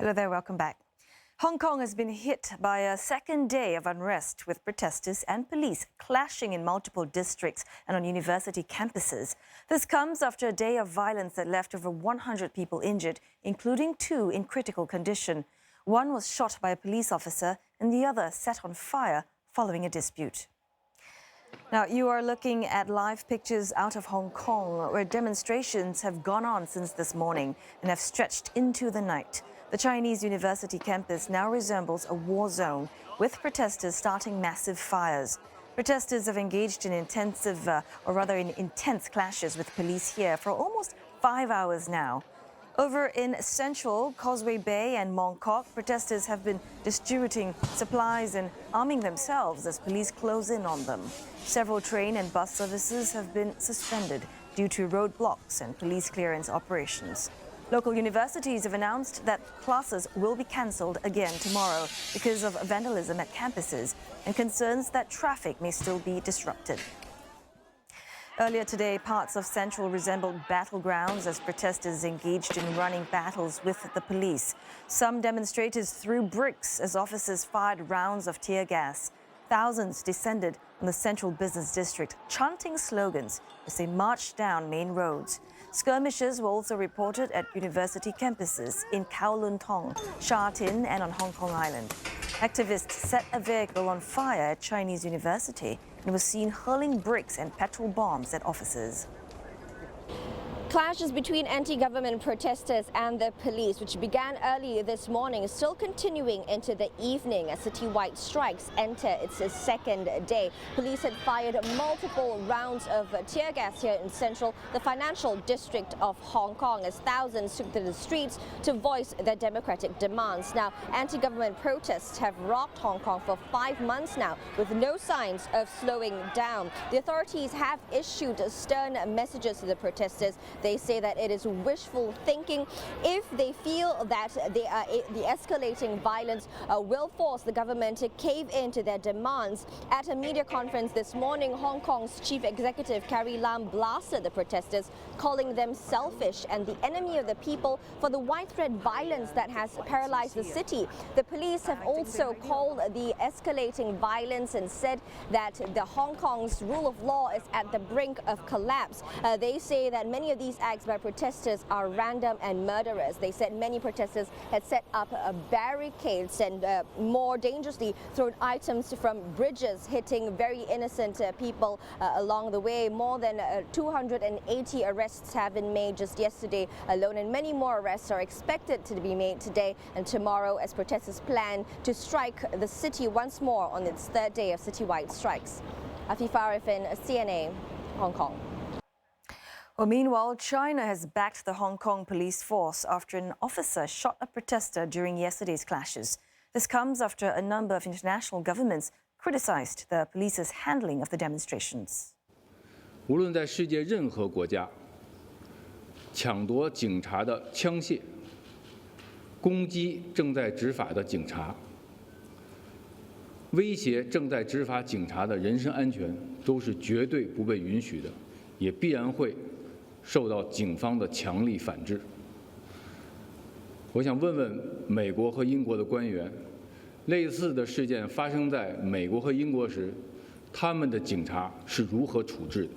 Hello there, welcome back. Hong Kong has been hit by a second day of unrest, with protesters and police clashing in multiple districts and on university campuses. This comes after a day of violence that left over 100 people injured, including 2 in critical condition. One was shot by a police officer and the other set on fire following a dispute. Now, you are looking at live pictures out of Hong Kong, where demonstrations have gone on since this morning and have stretched into the night. The Chinese university campus now resembles a war zone, with protesters starting massive fires. Protesters have engaged in intense clashes with police here for almost 5 hours now. Over in Central, Causeway Bay and Mong Kok, protesters have been distributing supplies and arming themselves as police close in on them. Several train and bus services have been suspended due to roadblocks and police clearance operations. Local universities have announced that classes will be cancelled again tomorrow because of vandalism at campuses and concerns that traffic may still be disrupted. Earlier today, parts of Central resembled battlegrounds as protesters engaged in running battles with the police. Some demonstrators threw bricks as officers fired rounds of tear gas. Thousands descended on the Central Business District, chanting slogans as they marched down main roads. Skirmishes were also reported at university campuses in Kowloon Tong, Sha Tin and on Hong Kong Island. Activists set a vehicle on fire at Chinese University and was seen hurling bricks and petrol bombs at officers. Clashes between anti-government protesters and the police, which began early this morning, is still continuing into the evening as citywide strikes enter its second day. Police had fired multiple rounds of tear gas here in Central, the financial district of Hong Kong, as thousands took to the streets to voice their democratic demands. Now, anti-government protests have rocked Hong Kong for 5 months now, with no signs of slowing down. The authorities have issued stern messages to the protesters. They say that it is wishful thinking if they feel that the escalating violence will force the government to cave into their demands. At a media conference this morning, Hong Kong's Chief Executive Carrie Lam blasted the protesters, calling them selfish and the enemy of the people for the widespread violence that has paralyzed the city. The police have also called the escalating violence and said that the Hong Kong's rule of law is at the brink of collapse. They say that many of these acts by protesters are random and murderous. They said many protesters had set up barricades and more dangerously thrown items from bridges, hitting very innocent people along the way. More than 280 arrests have been made just yesterday alone, and many more arrests are expected to be made today and tomorrow as protesters plan to strike the city once more on its third day of citywide strikes. Afifa Arifin, CNA, Hong Kong. Well, meanwhile, China has backed the Hong Kong police force after an officer shot a protester during yesterday's clashes. This comes after a number of international governments criticized the police's handling of the demonstrations. 无论在世界任何国家，抢夺警察的枪械，攻击正在执法的警察，威胁正在执法警察的人身安全，都是绝对不被允许的，也必然会 受到警方的强力反制。我想问问美国和英国的官员，类似的事件发生在美国和英国时，他们的警察是如何处置的？